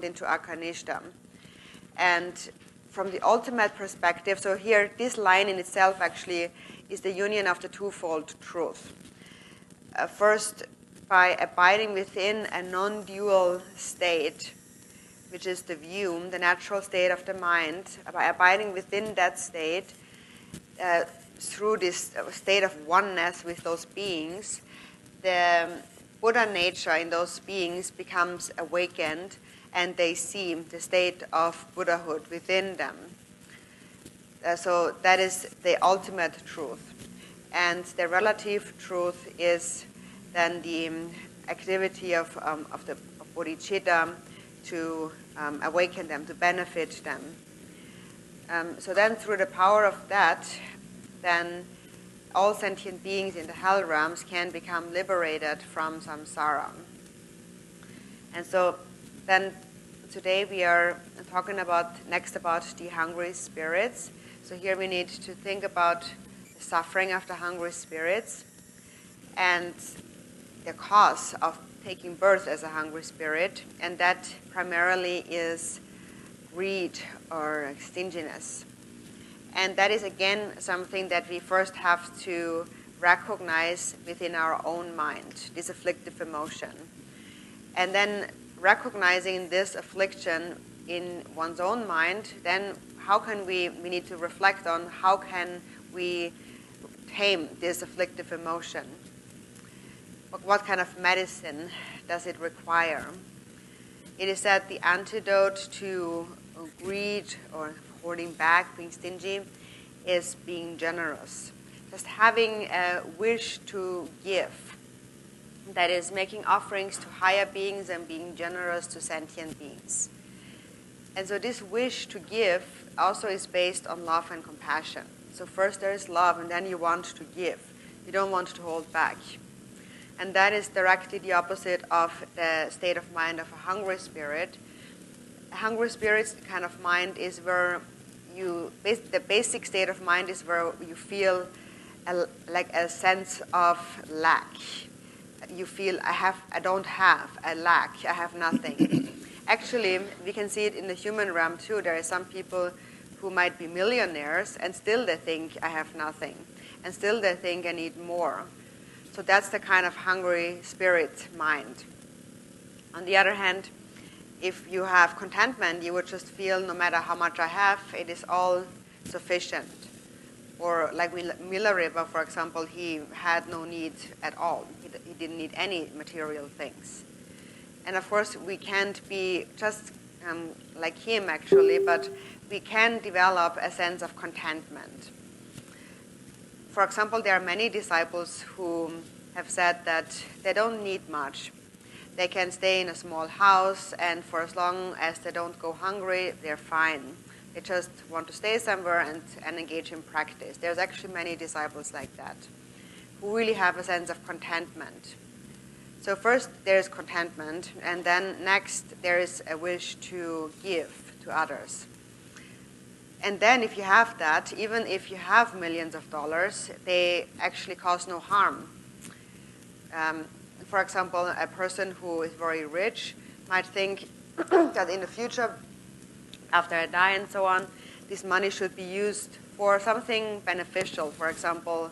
into Akarnishta. And from the ultimate perspective, so here, this line in itself actually is the union of the twofold truth. First, by abiding within a non-dual state, which is the view, the natural state of the mind, by abiding within that state, through this state of oneness with those beings, the Buddha nature in those beings becomes awakened, and they see the state of Buddhahood within them. So that is the ultimate truth. And the relative truth is then the activity of bodhicitta to awaken them, to benefit them. So then through the power of that, then all sentient beings in the hell realms can become liberated from samsara. And so then today we are talking next about the hungry spirits. So here we need to think about the suffering of the hungry spirits and the cause of taking birth as a hungry spirit, and that primarily is greed or stinginess. And that is again something that we first have to recognize within our own mind, this afflictive emotion. And then recognizing this affliction in one's own mind, then how can we need to reflect on how can we tame this afflictive emotion? What kind of medicine does it require? It is that the antidote to greed or holding back, being stingy, is being generous. Just having a wish to give. That is making offerings to higher beings and being generous to sentient beings. And so this wish to give also is based on love and compassion. So first there is love, and then you want to give. You don't want to hold back. And that is directly the opposite of the state of mind of a hungry spirit. A hungry spirit's kind of mind is where the basic state of mind is where you feel like a sense of lack. You feel, I don't have, I lack, I have nothing. Actually, we can see it in the human realm too. There are some people who might be millionaires and still they think I have nothing. And still they think I need more. So that's the kind of hungry spirit mind. On the other hand, if you have contentment, you would just feel no matter how much I have, it is all sufficient. Or like Milarepa, for example, he had no need at all. He didn't need any material things. And of course, we can't be just like him actually, but we can develop a sense of contentment. For example, there are many disciples who have said that they don't need much. They can stay in a small house, and for as long as they don't go hungry, they're fine. They just want to stay somewhere and engage in practice. There's actually many disciples like that who really have a sense of contentment. So first there's contentment, and then next there is a wish to give to others. And then if you have that, even if you have millions of dollars, they actually cause no harm. For example, a person who is very rich might think that in the future, after I die and so on, this money should be used for something beneficial. For example,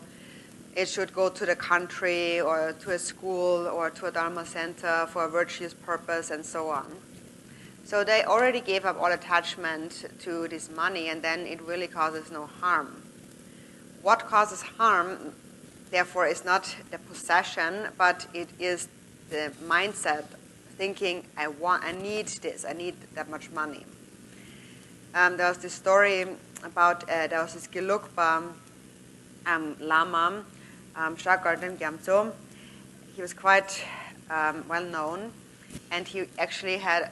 it should go to the country or to a school or to a Dharma center for a virtuous purpose and so on. So they already gave up all attachment to this money, and then it really causes no harm. What causes harm, therefore, is not the possession, but it is the mindset, thinking, I need this, I need that much money. There was this story about, there was this Gelugpa Lama, Garchen Rinpoche. He was quite well known, and he actually had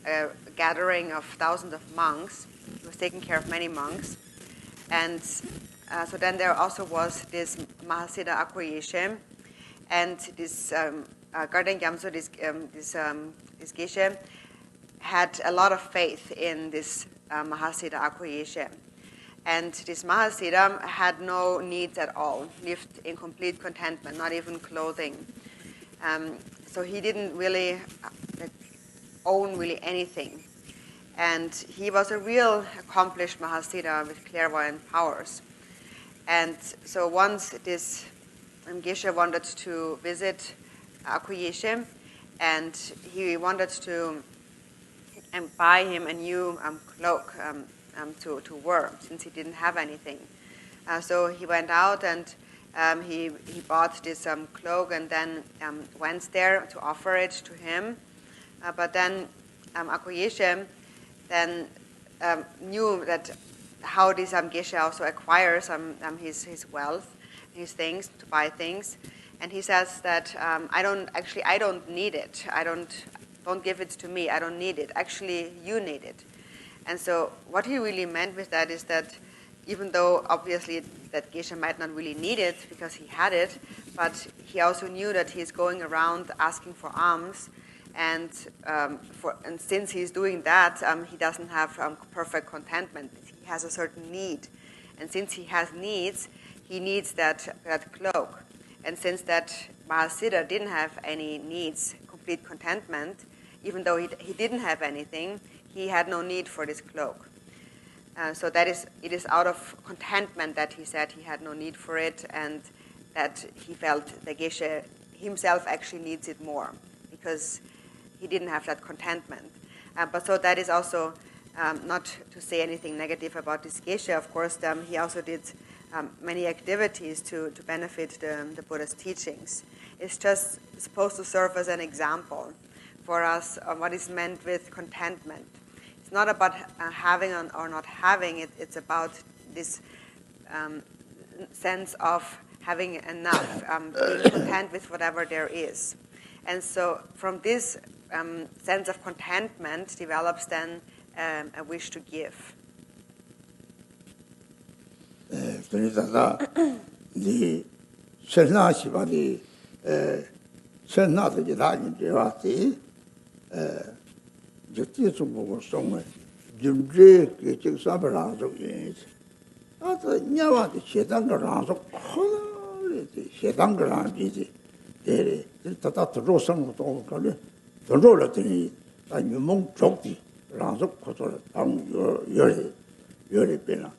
a gathering of thousands of monks. He was taking care of many monks. And so then there also was this Mahasiddha Akuyeshe, and this Garden Gyamso, this Geshe, had a lot of faith in this Mahasiddha Akuyeshe. And this Mahasiddha had no needs at all, lived in complete contentment, not even clothing. So he didn't really own really anything. And he was a real accomplished Mahasiddha with clairvoyant powers. And so once this Geshe wanted to visit Akuyeshe, and he wanted to buy him a new cloak to wear, since he didn't have anything. So he went out and he bought this cloak and then went there to offer it to him. But then Akuyeshe then knew that how this Geshe also acquires his wealth, his things, to buy things. And he says that I don't need it. Don't give it to me. I don't need it. Actually, you need it. And so what he really meant with that is that even though obviously that Geshe might not really need it because he had it, but he also knew that he's going around asking for alms, and since he's doing that, he doesn't have perfect contentment. He has a certain need, and since he has needs, he needs that cloak. And since that Mahasiddha didn't have any needs, complete contentment, even though he didn't have anything, he had no need for this cloak. So it is out of contentment that he said he had no need for it, and that he felt the Geshe himself actually needs it more because he didn't have that contentment. But so that is also not to say anything negative about this Geshe. Of course, he also did many activities to benefit the Buddha's teachings. It's just supposed to serve as an example for us of what is meant with contentment. It's not about having or not having it. It's about this sense of having enough, being content with whatever there is. And so from this sense of contentment develops then a wish to give. 그러다가 이 설나시바디 설나들이 다니게 왔지 저티에서 보고 송을 준비 계획 사발하고 예 아또 냐와디 세상거라서 코르지 세상거라지 데레 다다 들어서는 거를 들어올더니 아니면 쪽디 라서 코토를 당 열이 빼나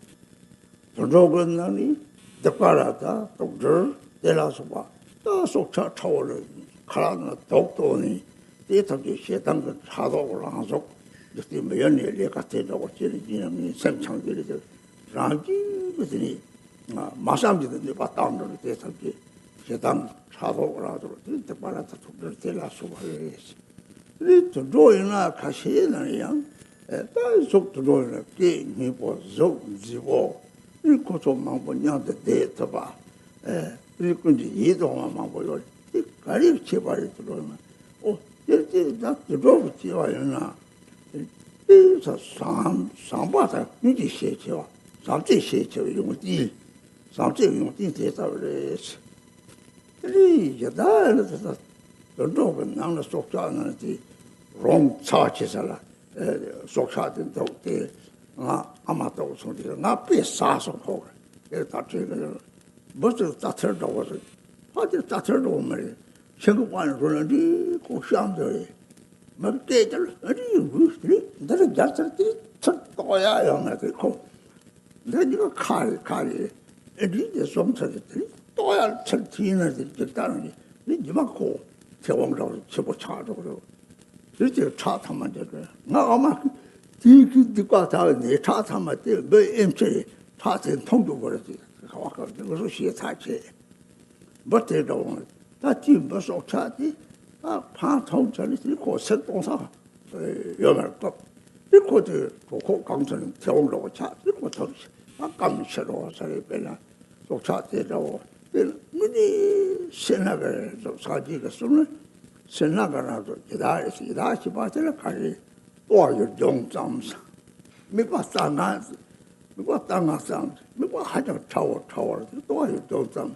저러고는 덕바라다 독들 데라서봐 또 속차 차오를 가라나 독도니 대탑이 세상을 차도를 하서 이제 매연이 같아도 지리지는 생창들이 라지 무슨이 마삼지도 봤다는 대탑이 세상 차도를 하서 덕바라다 독들 데라서봐 이 저도이나 가시는 다 속도를 게임이 보죠 지고 이거 좀 망보냐데 데이터봐 그리고 이제 이동만 보여 이 가리 제발 들어오면 이제 다 들어오지와요나 이서 상바다 이제 시켜 상지 시켜 용디 상지 용디 대사를 이 여다는 저도는 나는 속자는지 롱 차치살라 속사된 도대 아마도 소리가 나쁘게 사서 보고 다 저거 무슨 따뜻하다 와서 아주 따뜻하다 오면 생각하는 거는 고시함들이 막 깨질 아니 무슨 나를 잘살지 쳤어야 영화고 내가 칼이 이제 som사들이 또야 쳤지는 됐다는 게 이만고 대왕으로 쳐보 차도 그러고 이제 차 타면 되고요. 나 아마 뒤과 다음에 차 타면 돼. 뭐 MT 차선 통도 버렸지. 가서 그래서 시에 타지. 버텨도 다 뒤에 속 차지. 파통 전에 고set 동사. 여말 거. 이거도 고 강선 태우려고 차. 이거 더 감시로 살이 빼나. 속 차대로 문이 신나게 사지가 쓰는 신나가라도 기다시 봐들 가리 또요 정점사 미과 땅아스 미과 하자 차워 또요 정점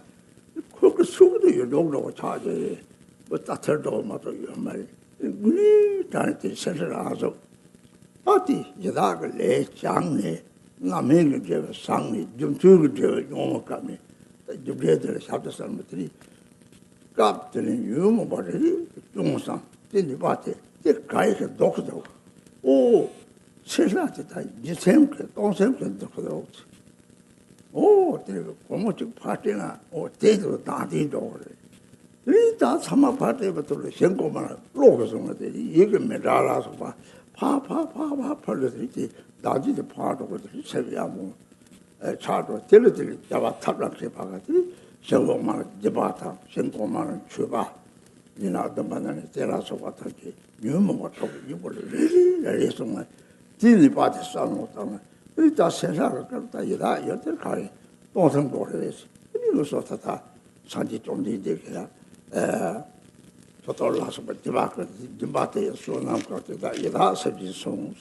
그 속도 요동으로 차지 뭐 따뜻도 맞아 요 말이 문이 다한테 선서라서 어디 기다가 내 장내 남에게 제 상이 좀 주고 저 용어감이 주제들 삽다선 것들이 갑들은 유머 버리 용상 진이 봐대 그 가이가 독도 오 세상에다 이sem께 동sem께 독도 오 그 고모직 파티나 오 대도 다디도 그래 이다 참아 파티부터 생고만 로그서 이게 메달라서 봐 파파파파 펄르지 나지도 파도거든 세비야 뭐 차도 들들이 잡아 탑락해 봐가지고 생고만 잡아다 생고만 줘봐 이나도 만나는 때라서 같았지 유머가 또 이걸 내리송아 진리 받을 수 없는 것도 이따 세상을 갖다 이다 여들 가리 동성도래서 이거서 다 산지 좀 되게야 저돌라서 디바크 디바테 소남 같다 이다 세지 송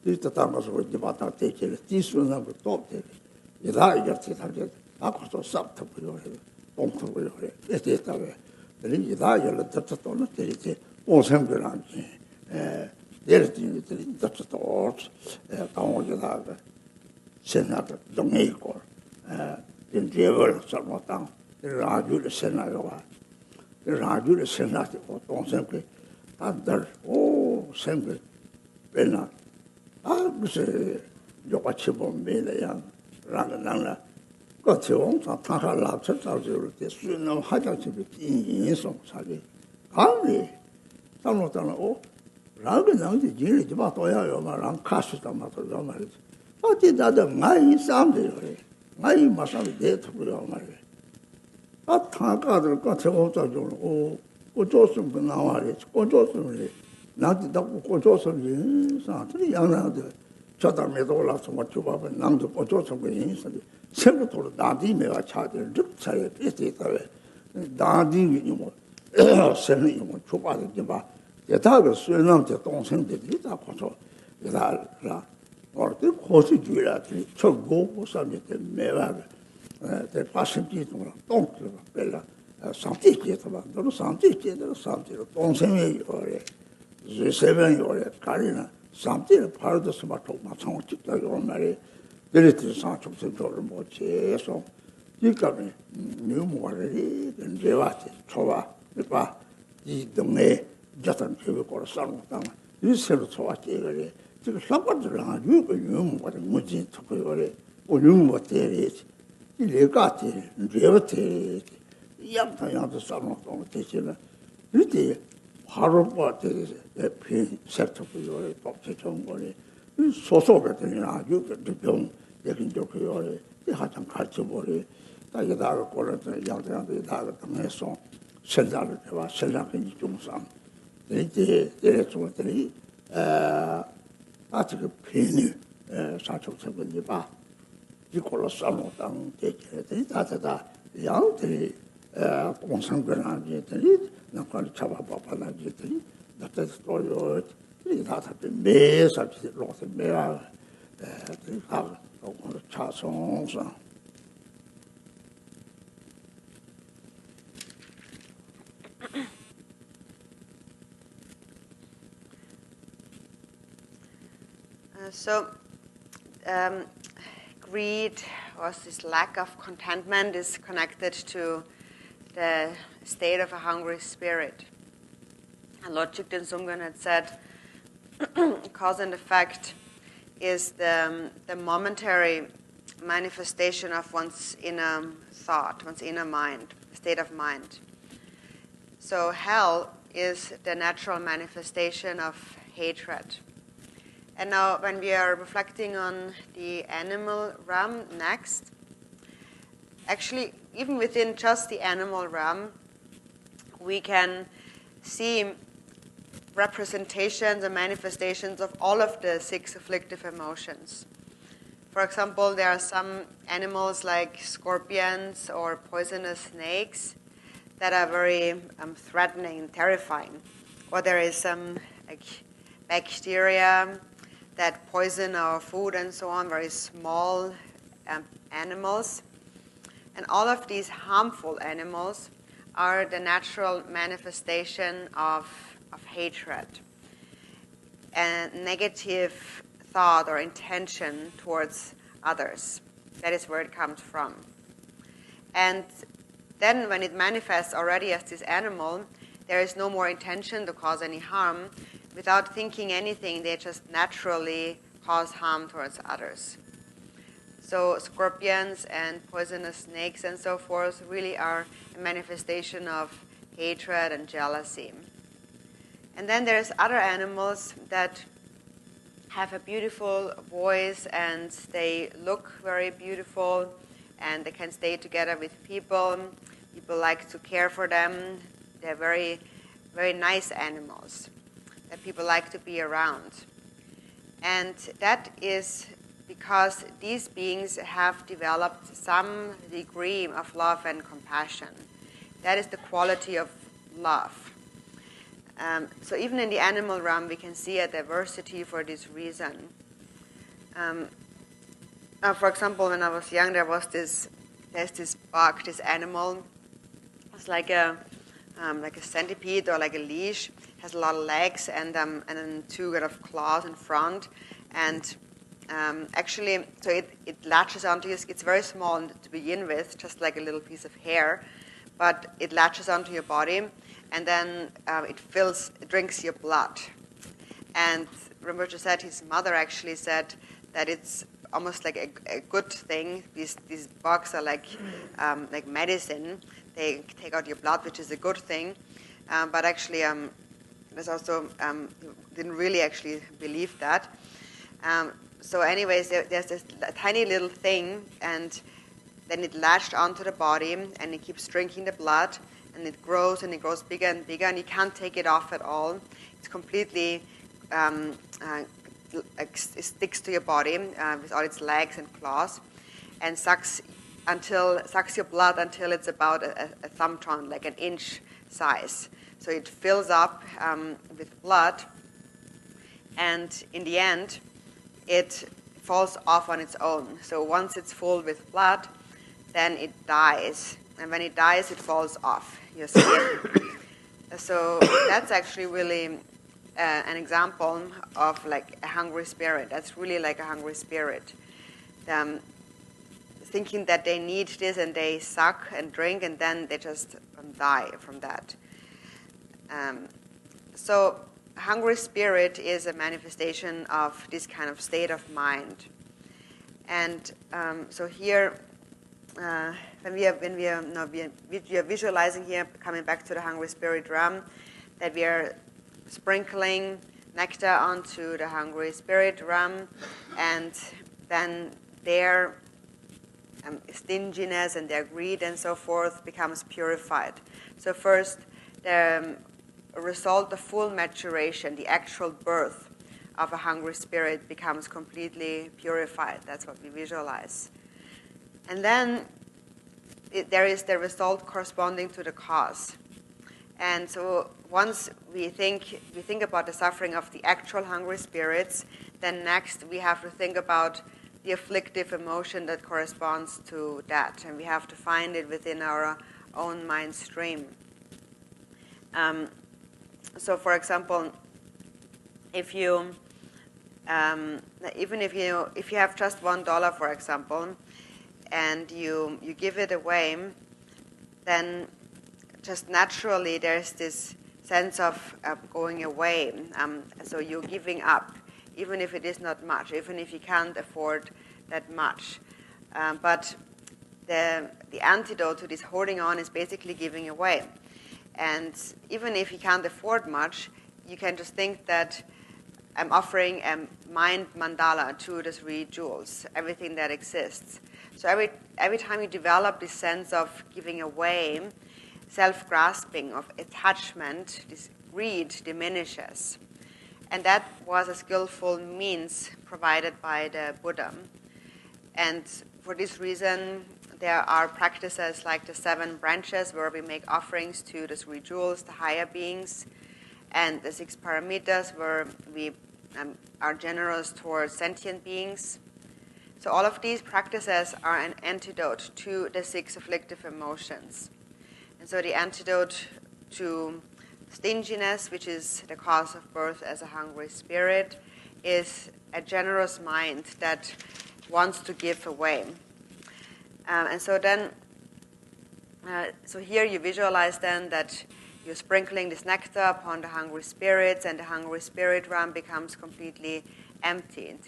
이따 담아서 디바타 때게 디수남 또 때. 이다 이렇게 살게 아고서 싹다 보여요. 똥도 보여요. 이때다에 이다 열을 덮쳤던 때리지 오sem들한테 내려지는 때리 덮쳤던 강호지다가 세나가 동해 있고 인제월 살못당 라주를 세나요가 라주를 세나지 동생께 다들 오 생글 배나 무슨 요같이 보면 매래야 라는 그처럼 타하라 찾아줄 때 수는 화장실이 인성 사기 강리 잘못하면 오 라는 남지 진리 좀 봐도야요 말랑 카스다 맞아요 말이지 어디다도 많이 싸움들이 그래 많이 마사를 내두고요 말이야 아 타가들 그처럼 오 고조선 그 나와리 고조선을 나도 고조선이 사들이 양나들 저담에도 올라서 뭐 주바면 남도 고조선 그 인선이 생부터 나디메가 차들 득차에 비슷했다왜 나디니 뭐 생이 뭐 주바는 봐 대다가 수행남자 동생들이 다 고조 이다라 어디 고시 주라지 저고 사람들 매와 대 파신지 동 똥들 벨라 상티께서 봐 너도 상티께서 상티로 동생이 요래 제세변이 요래 가리나 상티를 바로도 스마트 마찬가지 찍다고 말이 데리트 상축선도를 못 해서 이까네 뉴모가리 된제와지 초와 봐 이 동네 저선 교육으로 싸우다 이 새로 좋았지 그래 지금 사과들랑 이거 뉴모가 뭐지 저거 그래 뉴모 때리지 이 레가티 레버티 양타양도 싸우다 되지는 이때 바로 봐대지 피 세트고요 법체 좋은 거래 소속들이 아주 그병 얘긴 좋고요 이 하장 같이 버리 다기다가 걸어서 양태한테 다가 당해서 설자를 해와 설자기 중상 이제 이래서들이 아주 그 편이 사촉서분이 봐 이걸로 싸우던 대체들이 다다다 양들이 공상권하기들이 나걸 잡아봐봐라기들이 나한테 또요 이 다다 매사지 로서 매와 다 차송상 So greed, or this lack of contentment, is connected to the state of a hungry spirit. And Lord Chikden Sumgön had said, cause and effect is the momentary manifestation of one's inner thought, one's inner mind, state of mind. So hell is the natural manifestation of hatred. And now when we are reflecting on the animal realm next, actually even within just the animal realm, we can see representations and manifestations of all of the 6 afflictive emotions. For example, there are some animals like scorpions or poisonous snakes that are very threatening and terrifying. Or there is some like bacteria that poison our food and so on, very small animals. And all of these harmful animals are the natural manifestation of hatred and negative thought or intention towards others. That is where it comes from. And then when it manifests already as this animal, there is no more intention to cause any harm, without thinking anything, they just naturally cause harm towards others. So scorpions and poisonous snakes and so forth really are a manifestation of hatred and jealousy. And then there's other animals that have a beautiful voice and they look very beautiful and they can stay together with people. People like to care for them. They're very, very nice animals that people like to be around. And that is because these beings have developed some degree of love and compassion. That is the quality of love. So even in the animal realm, we can see a diversity for this reason. For example, when I was young, there's this bug, this animal. It's like a centipede or like a leash. Has a lot of legs and then two kind of claws in front. And actually, so it latches onto you. It's very small to begin with, just like a little piece of hair, but it latches onto your body, and then it drinks your blood. And Rinpoche said his mother actually said that it's almost like a good thing. These bugs are like medicine. They take out your blood, which is a good thing. But actually, there's also didn't really actually believe that. So anyways, there's this tiny little thing, and then it latched onto the body, and it keeps drinking the blood, and it grows bigger and bigger, and you can't take it off at all. It's completely it sticks to your body with all its legs and claws, and sucks your blood until it's about a thumbtron, like an inch size. So it fills up with blood, and in the end, it falls off on its own. So once it's full with blood, then it dies. And when it dies, it falls off your skin. So that's actually really an example of like a hungry spirit. That's really like a hungry spirit. Thinking that they need this and they suck and drink and then they just die from that. So hungry spirit is a manifestation of this kind of state of mind. And so here, when we are visualizing here, coming back to the hungry spirit realm, that we are sprinkling nectar onto the hungry spirit realm, and then their stinginess and their greed and so forth becomes purified. So first, the result of full maturation, the actual birth of a hungry spirit becomes completely purified. That's what we visualize. And then there is the result corresponding to the cause. And so once we think about the suffering of the actual hungry spirits, then next we have to think about the afflictive emotion that corresponds to that. And we have to find it within our own mind stream. So for example, if you even if you have just $1, for example, and you give it away, then just naturally there's this sense of going away. So you're giving up, even if it is not much, even if you can't afford that much. But the antidote to this holding on is basically giving away. And even if you can't afford much, you can just think that I'm offering a mind mandala to the 3 jewels, everything that exists. So every time you develop this sense of giving away, self-grasping, of attachment, this greed diminishes. And that was a skillful means provided by the Buddha. And for this reason, there are practices like the 7 branches where we make offerings to the 3 jewels, the higher beings, and the 6 paramitas where we are generous towards sentient beings. So all of these practices are an antidote to the 6 afflictive emotions. And so the antidote to stinginess, which is the cause of birth as a hungry spirit, is a generous mind that wants to give away. And so then, so here you visualize then that you're sprinkling this nectar upon the hungry spirits, and the hungry spirit realm becomes completely emptied.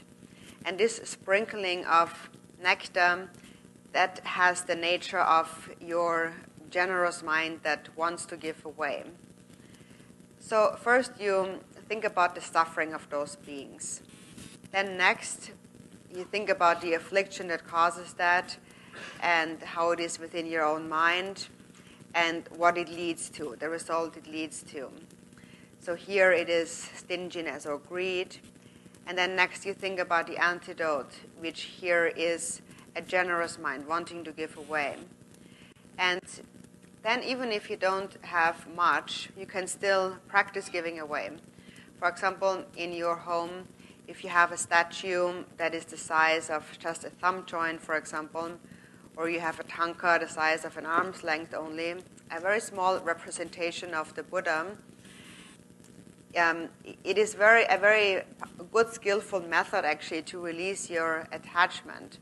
And this sprinkling of nectar, that has the nature of your generous mind that wants to give away. So first you think about the suffering of those beings. Then next, you think about the affliction that causes that, and how it is within your own mind, and what it leads to, the result it leads to. So here it is stinginess or greed. And then next you think about the antidote, which here is a generous mind, wanting to give away. And then even if you don't have much, you can still practice giving away. For example, in your home, if you have a statue that is the size of just a thumb joint, for example, or you have a tanka the size of an arm's length only, a very small representation of the Buddha, it is a very good, skillful method actually to release your attachment,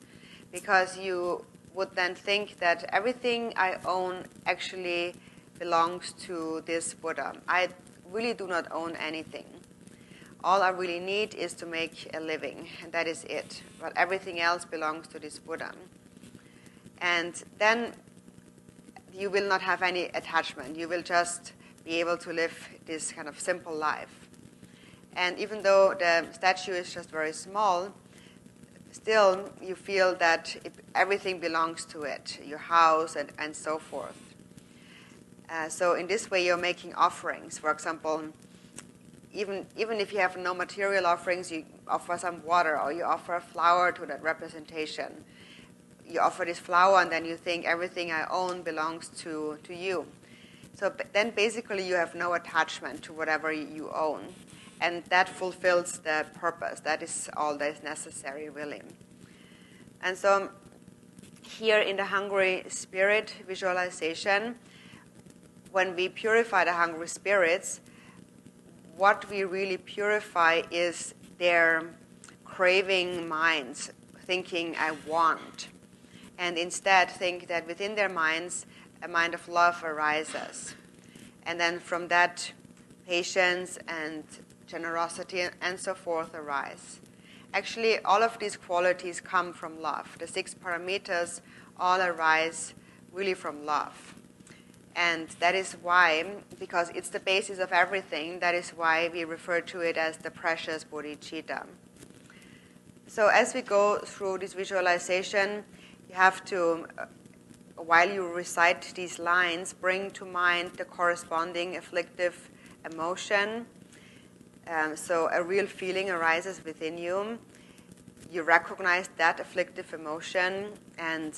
because you would then think that everything I own actually belongs to this Buddha. I really do not own anything. All I really need is to make a living, and that is it. But everything else belongs to this Buddha. And then you will not have any attachment. You will just be able to live this kind of simple life. And even though the statue is just very small, still you feel that everything belongs to it, your house and so forth. So in this way you're making offerings. For example, even if you have no material offerings, you offer some water, or you offer a flower to that representation. You offer this flower, and then you think everything I own belongs to you. So then basically you have no attachment to whatever you own. And that fulfills the purpose. That is all that is necessary, really. And so here in the hungry spirit visualization, when we purify the hungry spirits, what we really purify is their craving minds, thinking I want. And instead think that within their minds, a mind of love arises. And then from that, patience and generosity and so forth arise. Actually, all of these qualities come from love. The 6 paramitas all arise really from love. And that is why, because it's the basis of everything, that is why we refer to it as the precious bodhicitta. So as we go through this visualization, you have to, while you recite these lines, bring to mind the corresponding afflictive emotion. So a real feeling arises within you. You recognize that afflictive emotion and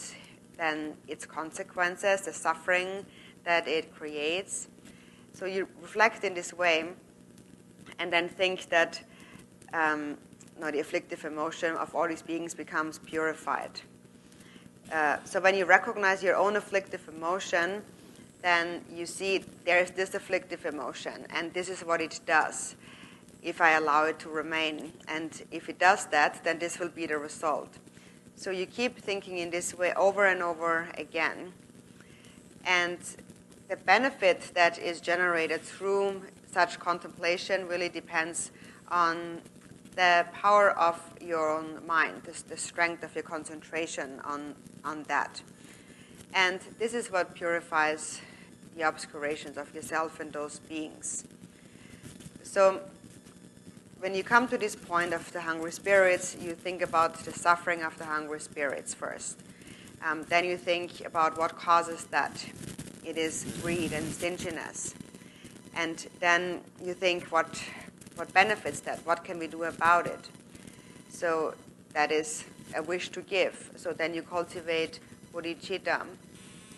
then its consequences, the suffering that it creates. So you reflect in this way and then think that the afflictive emotion of all these beings becomes purified. So when you recognize your own afflictive emotion, then you see there is this afflictive emotion, and this is what it does if I allow it to remain. And if it does that, then this will be the result. So you keep thinking in this way over and over again. And the benefit that is generated through such contemplation really depends on the power of your own mind, the strength of your concentration on that. And this is what purifies the obscurations of yourself and those beings. So when you come to this point of the hungry spirits, you think about the suffering of the hungry spirits first. Then you think about what causes that. It is greed and stinginess. And then you think what benefits that? What can we do about it? So that is a wish to give. So then you cultivate bodhicitta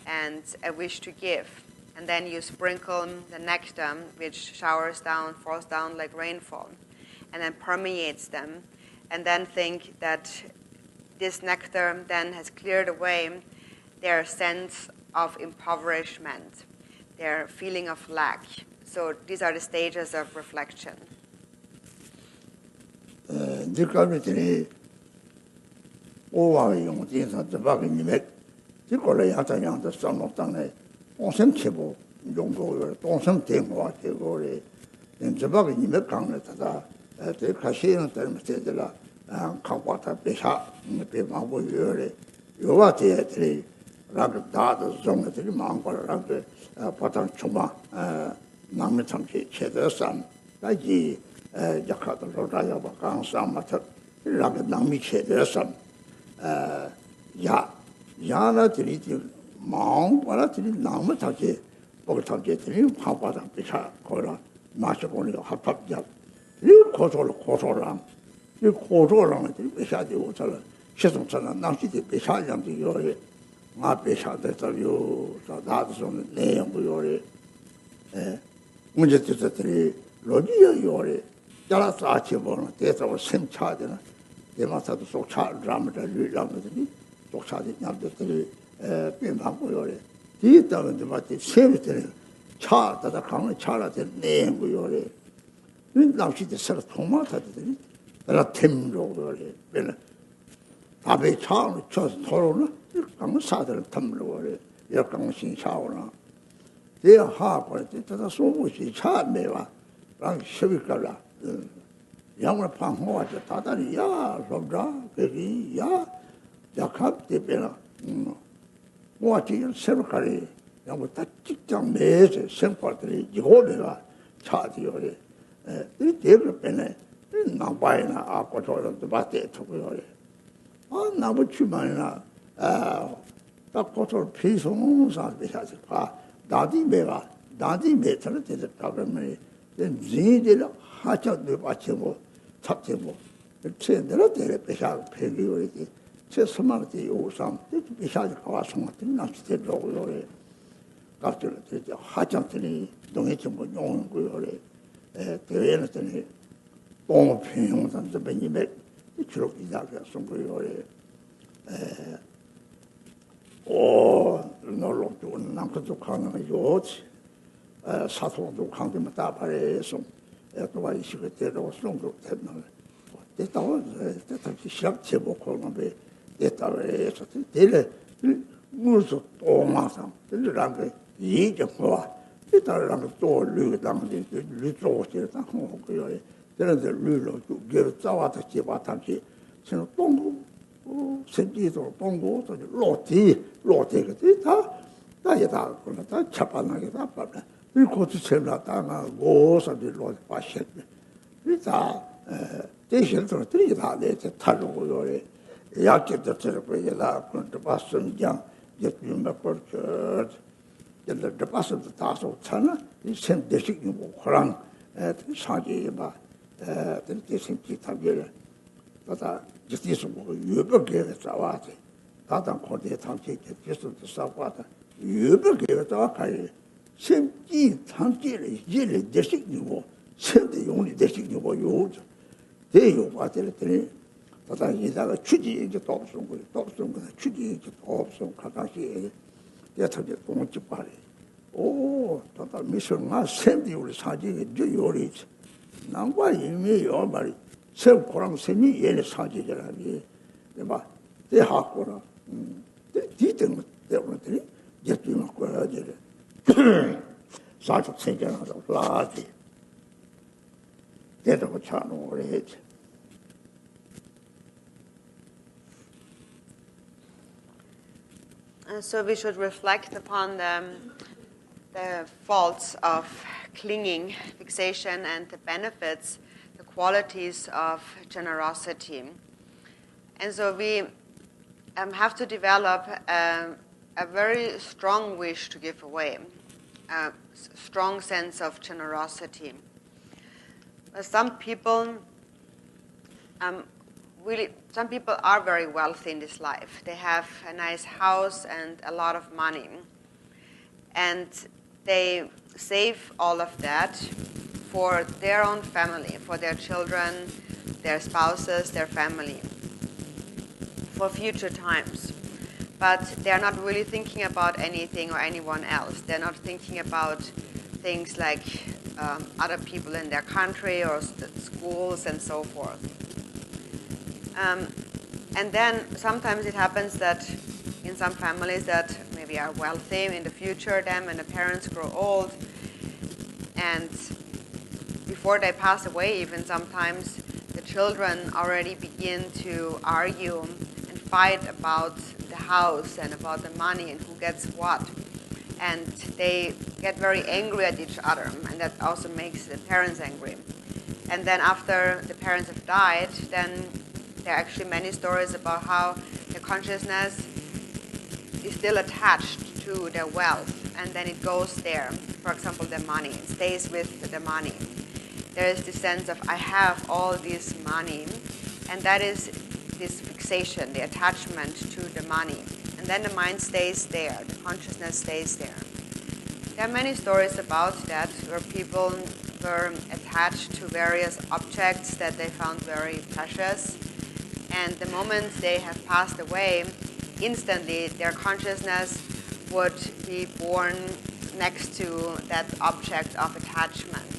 and a wish to give. And then you sprinkle the nectar, which showers down, falls down like rainfall, and then permeates them. And then think that this nectar then has cleared away their sense of impoverishment, their feeling of lack. So these are the stages of reflection. Dikabitini owa yung jinsa tabak ni met. Dikola yata yang da samok tang ne onsem chebo 용도 동성 대모와 되고래 인접하게 님의 강을 타다 대 가시는 때문에 되더라 강과다 배사 배마고 요래 요가 되들이 라그 다도 종들이 망고라고 보통 초마 남의 참치 체대산 다지 약하도 로라야 강상 맞아 라그 남미 체대산 야나들이 망고라들이 남의 참치 보고탕제들이 파파다 배사 거라 마셔보니 합합작 이 고소랑 이 고소랑들이 배사되고 잘 시송처럼 낚시대 배사량도 요래 마 배사됐어요 나도 좀 내용도 요래 문제들이 로지야 요래 잘라서 아치 보는 대사고 심차되나 대마사도 속차 라마들이 속차지 냠들이 빈방고 요래 뒤에다가 맞지 세미들이 차다다 강을 차라들 내고 요래 낚시대 서로 통마사들이 내가 템로 요래 밥에 차를 쳐서 토로나 강을 사들 탐로 요래 역강 신샤오나 대 하고 때다 소무시 차매와 랑 셔비깔라 양을 방호하자 다다리 야 somra 그기 야 약합 때배나 뭐지 세르카리 양을 다 직장 내에서 생활들이 이거가 차디요래 이 대를 빼네 나바이나 아고 저런도 맞대 두고요래 나무 주만이나 딱 고tor 피송사 되셔서 봐 나디메가 나디메처럼 되다 그러면 진이들 하자도 맞고 잡고 ছেলেরা 되게 পেশা ফেলি হয়েছে সে সমাজে awesome পেশা খাওয়া সময় নাচতে রোগরে কাজতে হাজারটি 동해지 뭐 용은 거래 대회는 때문에 똥 피용산 좀 매니메 주로 이자가 좀 거래 너로 좀 남도 가는 요치 사소도 강도 다 발에서 또 와이 시그대로 송도 됐는 됐다고 됐다지 시작 제목 걸면 됐다고 해서 되래 무슨 또 마상 들으란 게 이제 뭐 이따라랑 또 류당데 류조시를 딱 하고 그래 그런데 류로 그 자와다 집아탄지 저는 똥고 생기도 똥고 또 로티 그다 다이다 그러다 차반하게 다 봐라 이 고추 쳔라 땅아 고사들 로 빠셨네 이다 대신도 들이다 내 타고 요래 약게도 저렇게 얘라 그런데 봤음장 예쁘면 몇 연락 잡아서도 다소 차나 이 생대식 뭐 그런 사지 봐 대신 기타비를 다다 지스서 뭐 유벽에 싸와지 다다 거기에 당시 계속도 싸와다 유벽에 싸와가리 심기 당기를 일을 대식 뭐 생대 용리 대식 뭐 요죠 대요가 될때 다다 이다가 추지 이제 또 없은 거 추지 이제 또 없은 가까이 여타게 동지 말이 오 다다 미술가 샘디 우리 사지에 저 요리 남과 이미 요 말이 샘 고랑 샘이 얘네 사지잖아니 봐 대학고라 뒤등 때문에 jettima quella dire sacho 생겨나서 라지 대도 차는 오래 So we should reflect upon the faults of clinging, fixation, and the benefits, the qualities of generosity. And so we have to develop a very strong wish to give away, a strong sense of generosity. Some people some people are very wealthy in this life. They have a nice house and a lot of money. And they save all of that for their own family, for their children, their spouses, their family, for future times. But they're not really thinking about anything or anyone else. They're not thinking about things like other people in their country or schools and so forth. And then sometimes it happens that in some families that maybe they are wealthy in the future, then when the parents grow old, and before they pass away even sometimes, the children already begin to argue and fight about the house and about the money and who gets what. And they get very angry at each other, and that also makes the parents angry. And then after the parents have died, then there are actually many stories about how the consciousness is still attached to their wealth, and then it goes there. For example, the money, it stays with the money. There is this sense of, I have all this money, and that is this fixation, the attachment to the money. And then the mind stays there, the consciousness stays there. There are many stories about that, where people were attached to various objects that they found very precious, and the moment they have passed away, instantly their consciousness would be born next to that object of attachment.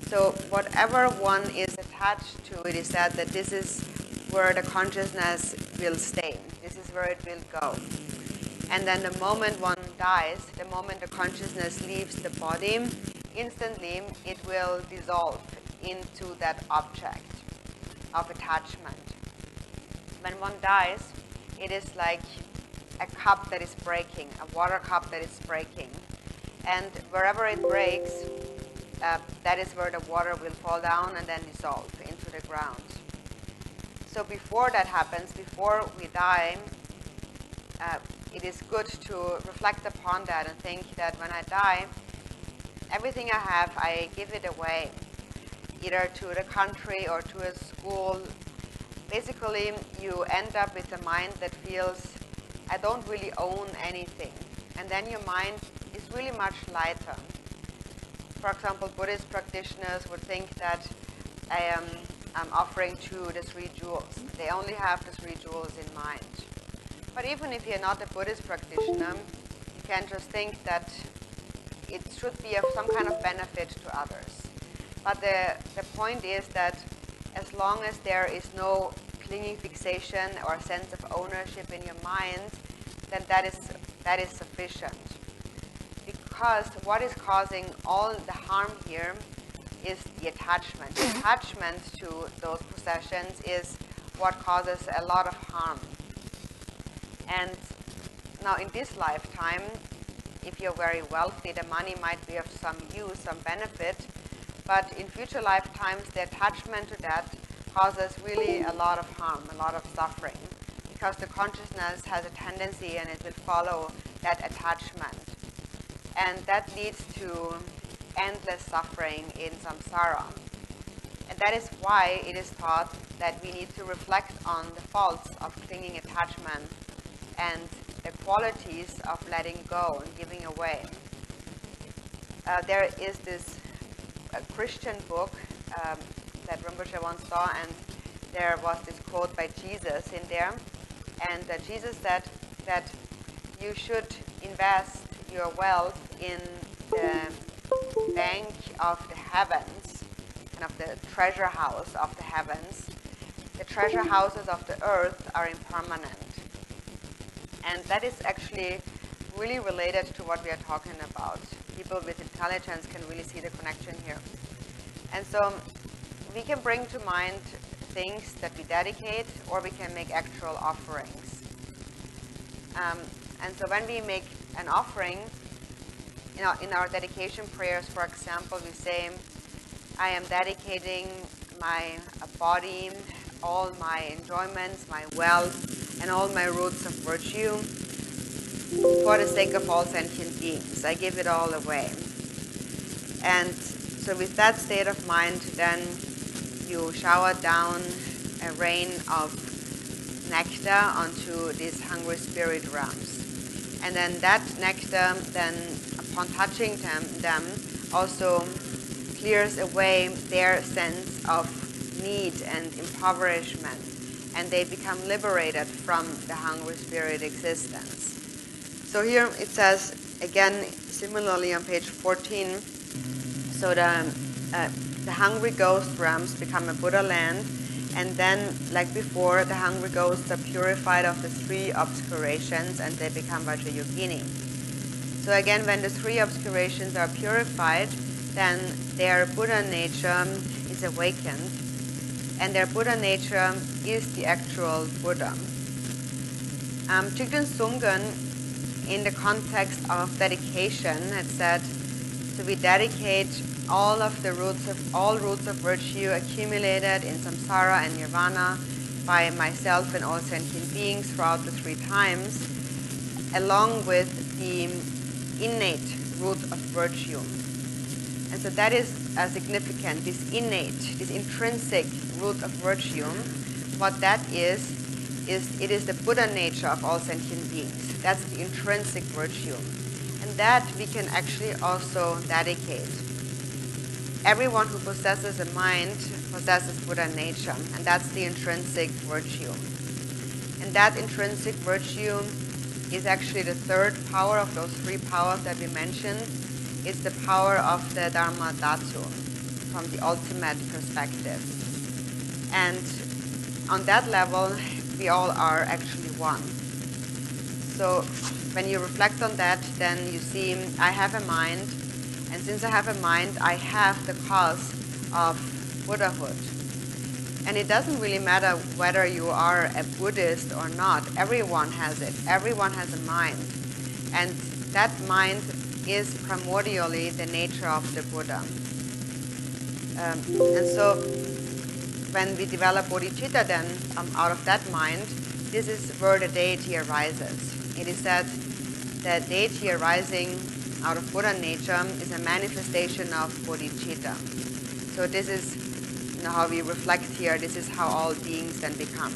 So whatever one is attached to, it is said that this is where the consciousness will stay. This is where it will go. And then the moment one dies, the moment the consciousness leaves the body, instantly it will dissolve into that object of attachment. When one dies, it is like a cup that is breaking, a water cup that is breaking. And wherever it breaks, that is where the water will fall down and then dissolve into the ground. So before that happens, before we die, it is good to reflect upon that and think that when I die, everything I have, I give it away, either to the country or to a school. Basically, you end up with a mind that feels, I don't really own anything. And then your mind is really much lighter. For example, Buddhist practitioners would think that I'm offering to the three jewels. They only have the three jewels in mind. But even if you're not a Buddhist practitioner, you can just think that it should be of some kind of benefit to others. But the point is that as long as there is no clinging fixation or sense of ownership in your mind, then that is sufficient. Because what is causing all the harm here is the attachment. The attachment to those possessions is what causes a lot of harm. And now in this lifetime, if you're very wealthy, the money might be of some use, some benefit, but in future lifetimes, the attachment to that causes really a lot of harm, a lot of suffering, because the consciousness has a tendency and it will follow that attachment. And that leads to endless suffering in samsara. And that is why it is taught that we need to reflect on the faults of clinging attachment and the qualities of letting go and giving away. There is this Christian book that Rinpoche once saw, and there was this quote by Jesus in there. And Jesus said that you should invest your wealth in the bank of the heavens, kind of the treasure house of the heavens. The treasure houses of the earth are impermanent. And that is actually really related to what we are talking about. People with intelligence can really see the connection here. And so we can bring to mind things that we dedicate, or we can make actual offerings. And so when we make an offering, in our dedication prayers, for example, we say, I am dedicating my body, all my enjoyments, my wealth, and all my roots of virtue for the sake of all sentient beings. I give it all away. And so with that state of mind, then you shower down a rain of nectar onto these hungry spirit realms. And then that nectar, then upon touching them also clears away their sense of need and impoverishment, and they become liberated from the hungry spirit existence. So here it says, again, similarly on page 14, so the hungry ghost realms become a Buddha land, And then, like before, the hungry ghosts are purified of the 3 obscurations and they become Vajrayogini. So again, when the 3 obscurations are purified, then their Buddha nature is awakened, and their Buddha nature is the actual Buddha. Thigden Sumgön, in the context of dedication, had said, so we dedicate all roots of virtue accumulated in samsara and nirvana by myself and all sentient beings throughout the 3 times, along with the innate root of virtue. And so that is significant, this innate, this intrinsic root of virtue. What that is it is the Buddha nature of all sentient beings. That's the intrinsic virtue. And that we can actually also dedicate. Everyone who possesses a mind possesses Buddha nature, and that's the intrinsic virtue. And that intrinsic virtue is actually the 3rd power of those 3 powers that we mentioned. It's the power of the Dharma Dhatu from the ultimate perspective. And on that level, we all are actually one. So when you reflect on that, then you see, I have a mind, and since I have a mind, I have the cause of Buddhahood. And it doesn't really matter whether you are a Buddhist or not. Everyone has it. Everyone has a mind. And that mind is primordially the nature of the Buddha. And so when we develop bodhicitta, then out of that mind, this is where the deity arises. It is that the deity arising out of Buddha nature is a manifestation of bodhicitta. So this is how we reflect here. This is how all beings then become.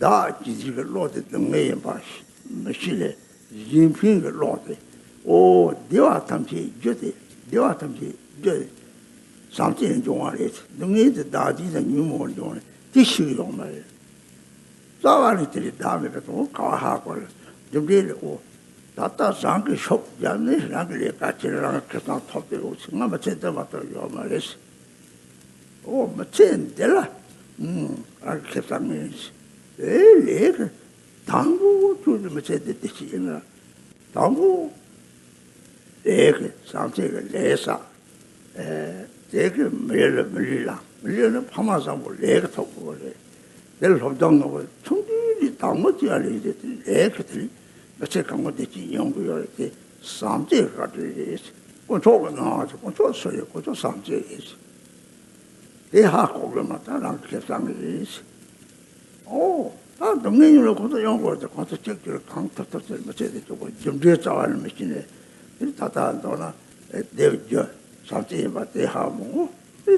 다 지지가 로데 등에 봐 마실에 진핑가 로데 오 대화 탐지 저데 대화 탐지 저 삼진 종아리 등에도 다지는 유모 종아리 디시로 말 자와리들이 다음에 또 가하고 좀 데리고 다다 상그 숍 잡네 상그 같이랑 그냥 톱대고 승마 제때 맞다 요 말이지 오 맞텐데라 아그 상면이 에레 당고 좀 제때 되시나 당고 에그 상태가 레사 제그 밀려는 파마상 뭐 레가 톱고 그래 내가 접장하고 총들이 당못이 알리지 레그들이 며칠 강고되지 연구할 때 삼재가 되지 control 나와서 control 소리 control 삼재이지 대하 고글마다랑 계산이 다 동네로 고도 연구하자 고도 책들 강터터서 며칠 되고 좀 뒤에서 메시네 다다 너나 대저 삼재에 맞대 하고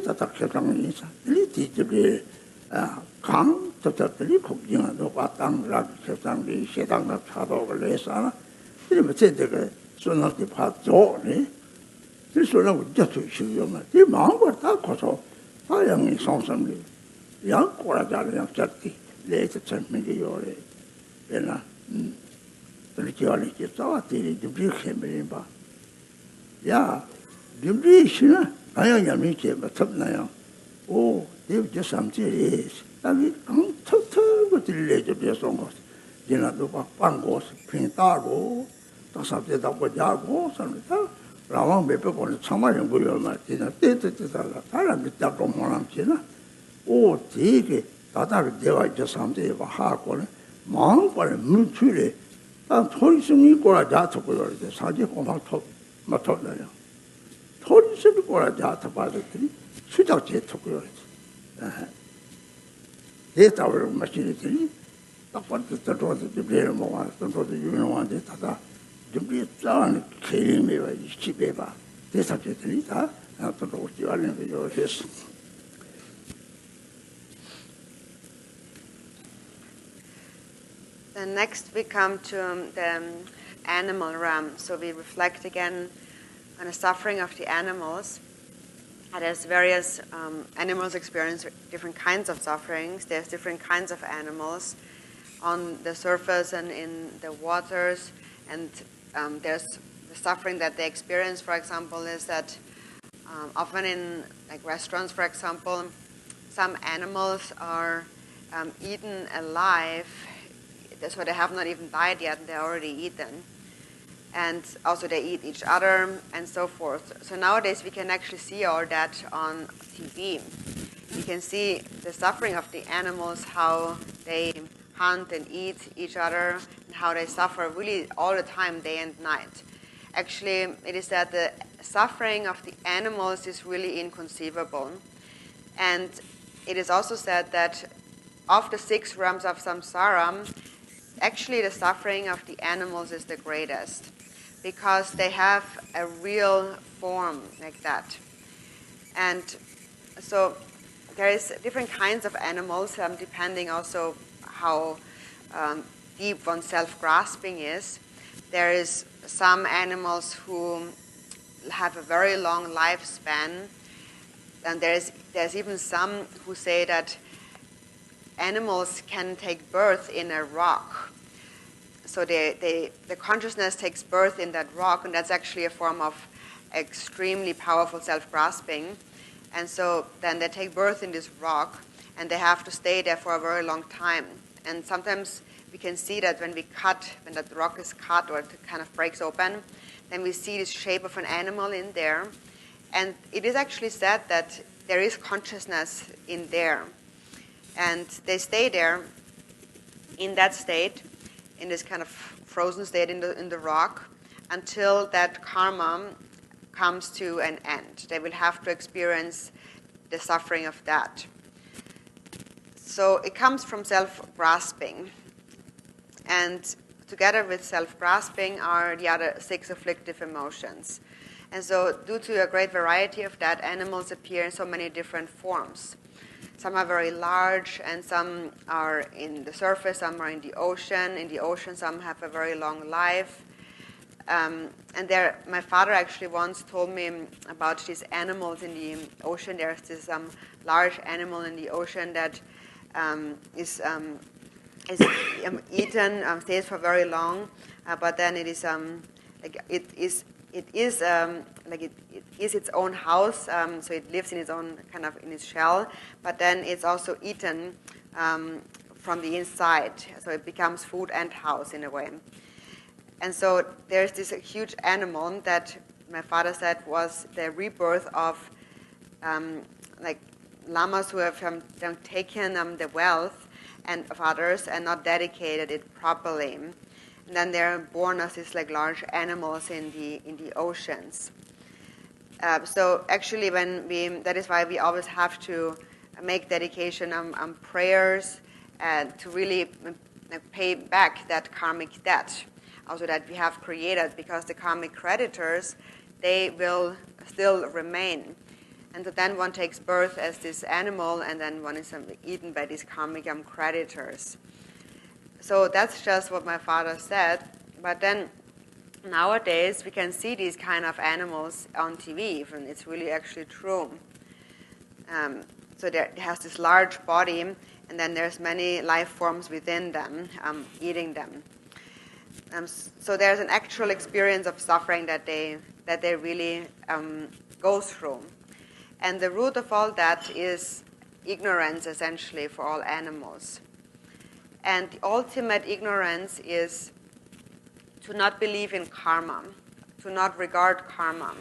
다다 계산이 있어 이 뒤집에 강 저들이 국경도 왔당락 세상이 세상나 차도를 해서 이러면 제대로 손한테 봐줘네 그래서 저도 쉬우면 이 마음을 다 커서 사양이 성성이 양꼬라자는 양짝이 내서 전민이 요래 내가 그렇게 알리지 싸웠더니 좀 비켜면 봐야 준비시나 아야야 미치 맞잖아요 오 내가 삼지 다음에 턱턱 들려줘 배송고 지나도 방고 핀다고 또 sab대다고 자고 선다 라왕 배배고는 참아 연구를 말이나 때때때다 사람이 잡고 모람지나 오 되게 다다를 대화 이제 삼대에 하고는 마음과는 물출에 딱 토리승이 꼬라 자토고요 이제 사제 공방 톱 맞췄나요 토리승이 꼬라 자토 받았더니 수작제 토고요 대타를 마시더니 딱 봤을 때 저도 집에 먹어서 저도 유명한데 다다 준비 짠 케이미와 집에 봐 대사들이 다 또 오지 않는 거 했어. Then next we come to the animal realm. So we reflect again on the suffering of the animals. There's various animals experience different kinds of sufferings. There's different kinds of animals on the surface and in the waters. And there's the suffering that they experience, for example, is that often in like restaurants, for example, some animals are eaten alive. So they have not even died yet, and they're already eaten. And also they eat each other and so forth. So nowadays we can actually see all that on TV. You can see the suffering of the animals, how they hunt and eat each other, and how they suffer really all the time, day and night. Actually, it is that the suffering of the animals is really inconceivable. And it is also said that of the 6 realms of samsara, actually the suffering of the animals is the greatest, because they have a real form like that. And so there is different kinds of animals, depending also how deep one's self-grasping is. There is some animals who have a very long lifespan, and there's even some who say that animals can take birth in a rock. So the consciousness takes birth in that rock, and that's actually a form of extremely powerful self-grasping. And so then they take birth in this rock, and they have to stay there for a very long time. And sometimes we can see that when that rock is cut or it kind of breaks open, then we see this shape of an animal in there. And it is actually said that there is consciousness in there. And they stay there in that state, in this kind of frozen state in the rock, until that karma comes to an end. They will have to experience the suffering of that. So it comes from self-grasping. And together with self-grasping are the other 6 afflictive emotions. And so due to a great variety of that, animals appear in so many different forms. Some are very large, and some are in the surface, some are in the ocean. In the ocean, some have a very long life. And my father actually once told me about these animals in the ocean. There's this large animal in the ocean that is eaten, stays for very long, but then it is it is its own house, so it lives in its own kind of in its shell, but then it's also eaten from the inside, so it becomes food and house in a way. And so there's this huge animal that my father said was the rebirth of lamas who have taken the wealth and of others and not dedicated it properly. And then they're born as these large animals in the oceans. So actually, that is why we always have to make dedication on prayers and to really pay back that karmic debt, also that we have created, because the karmic creditors, they will still remain. And so then one takes birth as this animal, and then one is eaten by these karmic creditors. So that's just what my father said. But then nowadays we can see these kind of animals on TV, and it's really actually true. So it has this large body, and then there's many life forms within them, eating them. So there's an actual experience of suffering that they really go through. And the root of all that is ignorance, essentially, for all animals. And the ultimate ignorance is to not believe in karma, to not regard karma.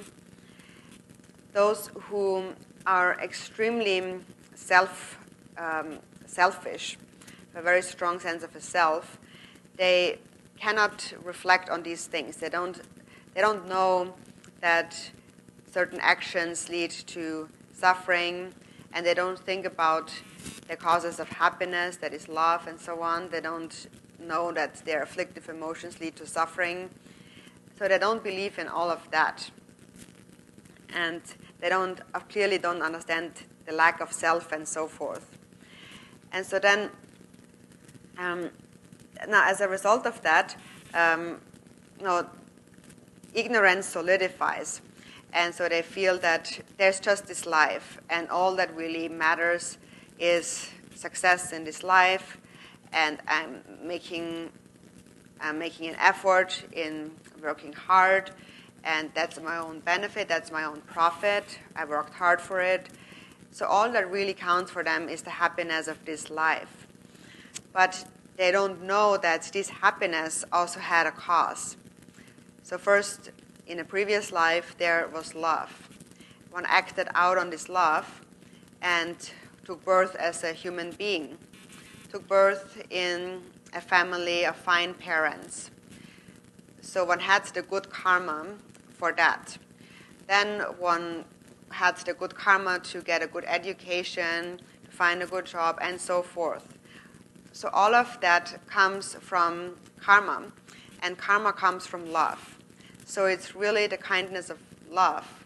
Those who are extremely selfish, a very strong sense of a self, they cannot reflect on these things. They don't know that certain actions lead to suffering, and they don't think about the causes of happiness, that is love and so on. They don't know that their afflictive emotions lead to suffering. So they don't believe in all of that. And they clearly don't understand the lack of self and so forth. And so then, now as a result of that, ignorance solidifies. And so they feel that there's just this life, and all that really matters is success in this life, and I'm making an effort in working hard, and that's my own benefit, that's my own profit, I worked hard for it. So all that really counts for them is the happiness of this life. But they don't know that this happiness also had a cause. So first, in a previous life, there was love. One acted out on this love and took birth as a human being, took birth in a family of fine parents. So one had the good karma for that. Then one had the good karma to get a good education, to find a good job, and so forth. So all of that comes from karma, and karma comes from love. So it's really the kindness of love,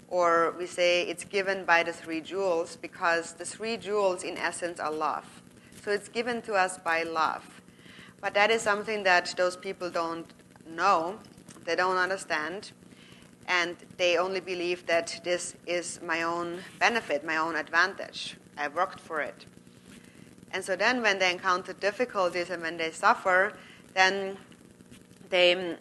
or we say it's given by the three jewels, because the three jewels in essence are love. So it's given to us by love. But that is something that those people don't know, they don't understand, and they only believe that this is my own benefit, my own advantage. I worked for it. And so then when they encounter difficulties and when they suffer, then they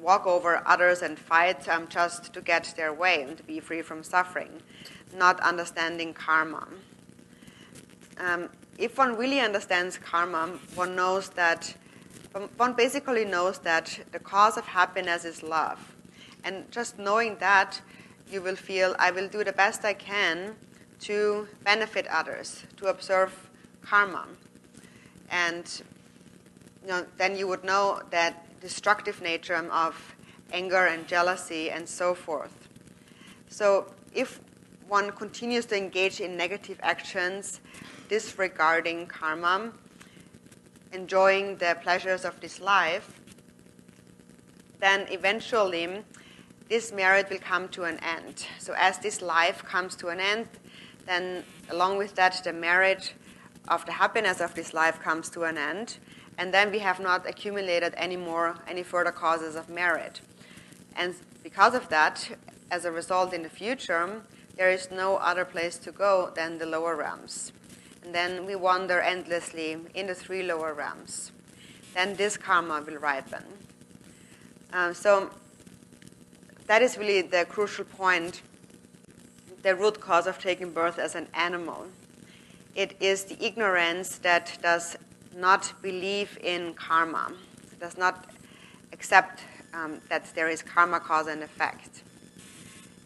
walk over others and fight just to get their way and to be free from suffering, not understanding karma. If one really understands karma, one basically knows that the cause of happiness is love. And just knowing that, you will feel, I will do the best I can to benefit others, to observe karma. And then you would know that destructive nature of anger and jealousy and so forth. So if one continues to engage in negative actions, disregarding karma, enjoying the pleasures of this life, then eventually this merit will come to an end. So as this life comes to an end, then along with that, the merit of the happiness of this life comes to an end. And then we have not accumulated any further causes of merit. And because of that, as a result in the future, there is no other place to go than the lower realms. And then we wander endlessly in the 3 lower realms. Then this karma will ripen. So that is really the crucial point, the root cause of taking birth as an animal. It is the ignorance that does not believe in karma, does not accept that there is karma, cause and effect.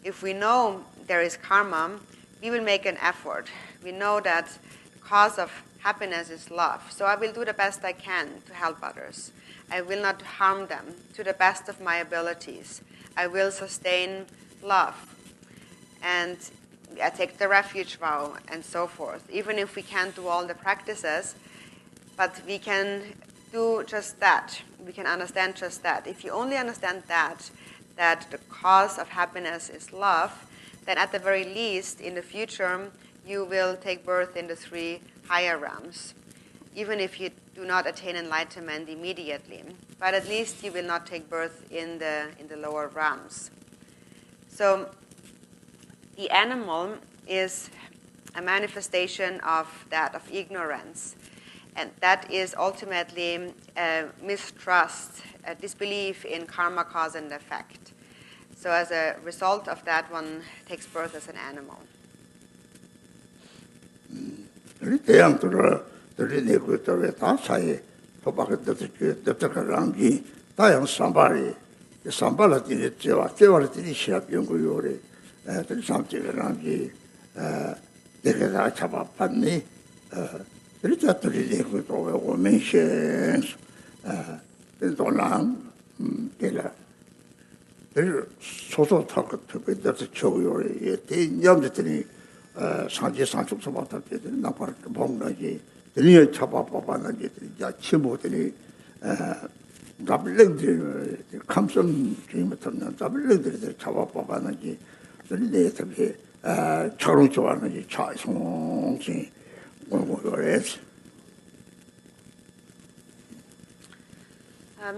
If we know there is karma, we will make an effort. We know that the cause of happiness is love, so I will do the best I can to help others. I will not harm them to the best of my abilities. I will sustain love. And I take the refuge vow and so forth. Even if we can't do all the practices, but we can do just that. We can understand just that. If you only understand that the cause of happiness is love, then at the very least, in the future, you will take birth in the 3 higher realms, even if you do not attain enlightenment immediately. But at least you will not take birth in the lower realms. So the animal is a manifestation of ignorance. And that is ultimately mistrust, a disbelief in karma, cause and effect. So as a result of that, one takes birth as an animal.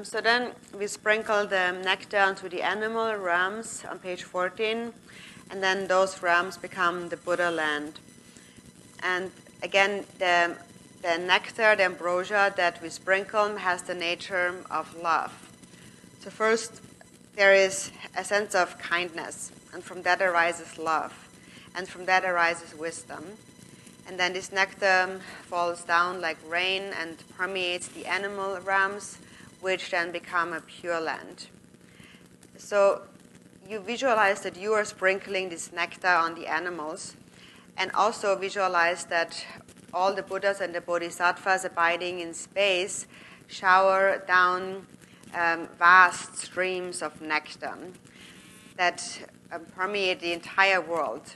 So then we sprinkle the nectar onto the animal realms on page 14, and then those realms become the Buddha land. And again, the nectar, the ambrosia that we sprinkle has the nature of love. So first, there is a sense of kindness, and from that arises love, and from that arises wisdom. And then this nectar falls down like rain and permeates the animal realms, which then become a pure land. So you visualize that you are sprinkling this nectar on the animals, and also visualize that all the Buddhas and the Bodhisattvas abiding in space shower down vast streams of nectar that permeate the entire world.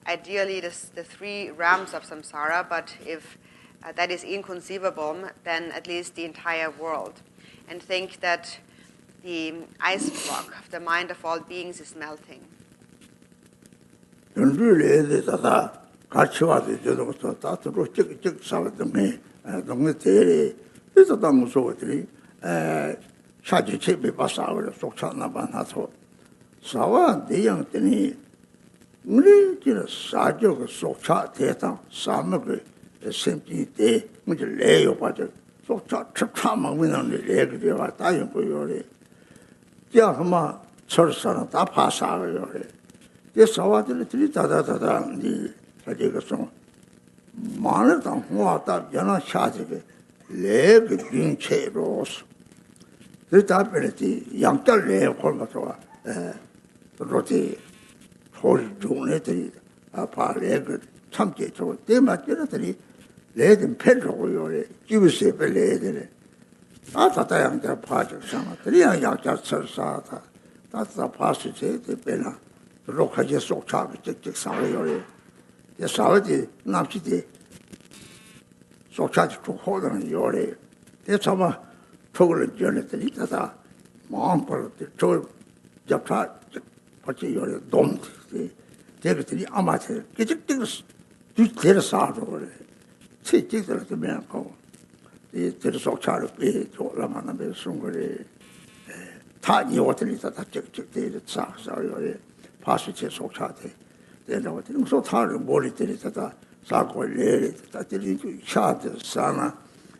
Ideally, the 3 realms of samsara, but if that is inconceivable, then at least the entire world. And think that the ice block of the mind of all beings is melting. 레든 펠로고요. 기브세 벨레데. 아타타양자 파적상. 그냥 약자 설사다. 다다 파스제 벨라. 로카제 속차가 직직 사고요. 예 사고지 납치지. 속차지 고호는 요래. 대참아 토글 전에들이 다다 마음벌 저 잡차 같이 요래 돔지. 되겠더니 아마들 계속 뒤로 싸도 그래. 책들도 많고 이 들속차를 배 돌아가는 배 순거리 다 이어들이 다 적적들이 싸싸요. 파스체 속차대. 내가 어떤 소 타를 머리들이 다 싸고 내리 다 들이 샤드 싸나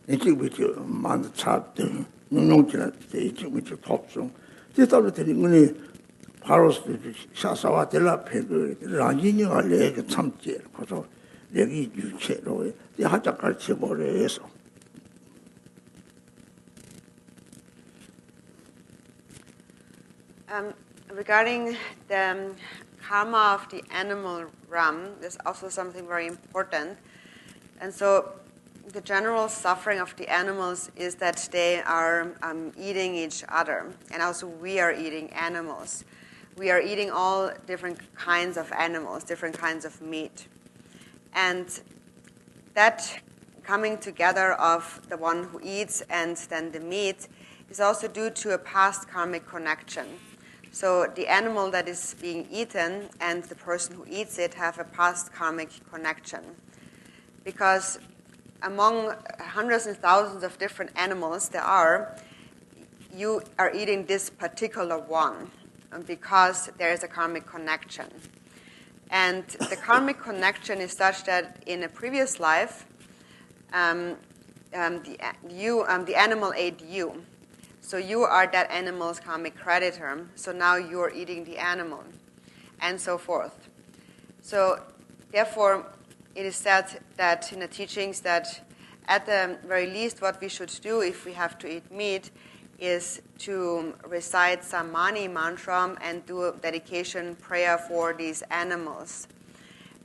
이쪽 밑에 만 차들 농농지나 이쪽 밑에 톱송 뒤따로 되는 거니 바로 샤사와 델라 페그 라진이가 내가 참지 그래서 여기 유체로 하자 가르쳐 버려서 regarding the karma of the animal realm, there's also something very important. And so the general suffering of the animals is that they are eating each other. And also we are eating animals. We are eating all different kinds of animals, different kinds of meat. And that coming together of the one who eats and then the meat is also due to a past karmic connection. So the animal that is being eaten and the person who eats it have a past karmic connection. Because among hundreds and thousands of different animals you are eating this particular one because there is a karmic connection. And the karmic connection is such that in a previous life, the animal ate you. So you are that animal's karmic creditor. So now you are eating the animal, and so forth. So therefore, it is said that in the teachings that at the very least what we should do if we have to eat meat is to recite some mani mantra and do a dedication prayer for these animals.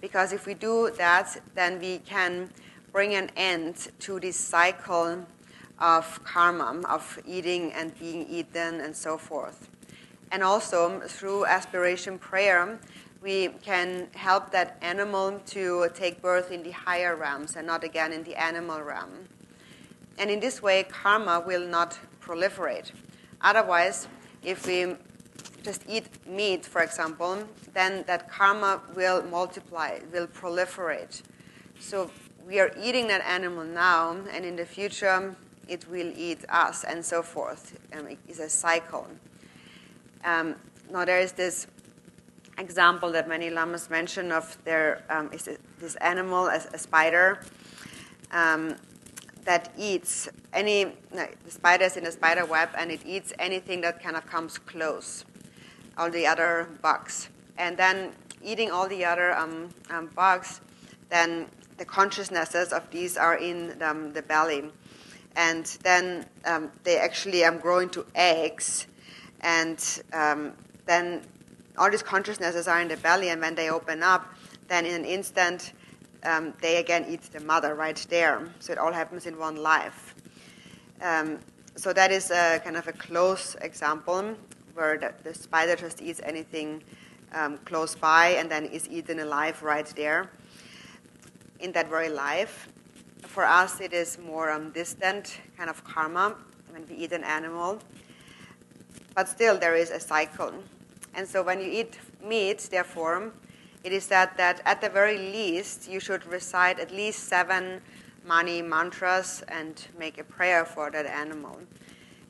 Because if we do that, then we can bring an end to this cycle of karma, of eating and being eaten and so forth. And also, through aspiration prayer, we can help that animal to take birth in the higher realms and not again in the animal realm. And in this way, karma will not proliferate. Otherwise, if we just eat meat, for example, then that karma will multiply, will proliferate. So we are eating that animal now, and in the future, it will eat us, and so forth. It's a cycle. Now there is this example that many lamas mention of this animal, a spider, that eats the spider is in a spider web, and it eats anything that kind of comes close, all the other bugs. And then eating all the other bugs, then the consciousnesses of these are in the belly. And then they actually grow into eggs, and then all these consciousnesses are in the belly, and when they open up, then in an instant, they again eat the mother right there. So it all happens in one life. So that is a kind of a close example where the spider just eats anything close by and then is eaten alive right there in that very life. For us, it is more distant kind of karma when we eat an animal. But still, there is a cycle. And so when you eat meat, therefore, it is said that at the very least, you should recite at least 7 mani mantras and make a prayer for that animal.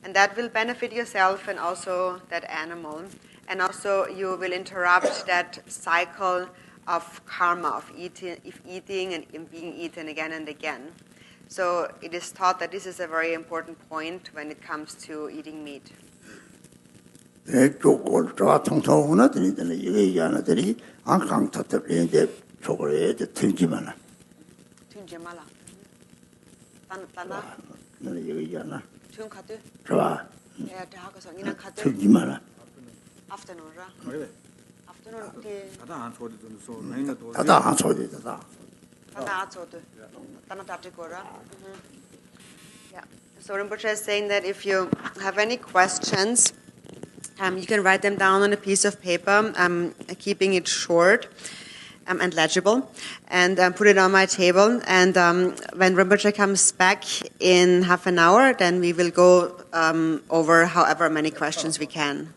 And that will benefit yourself and also that animal. And also you will interrupt that cycle of karma, of eating and being eaten again and again. So it is thought that this is a very important point when it comes to eating meat. Yeah. So Rinpoche is saying that if you have any questions, you can write them down on a piece of paper, keeping it short and legible, and put it on my table. And when Rinpoche comes back in half an hour, then we will go over however many questions we can.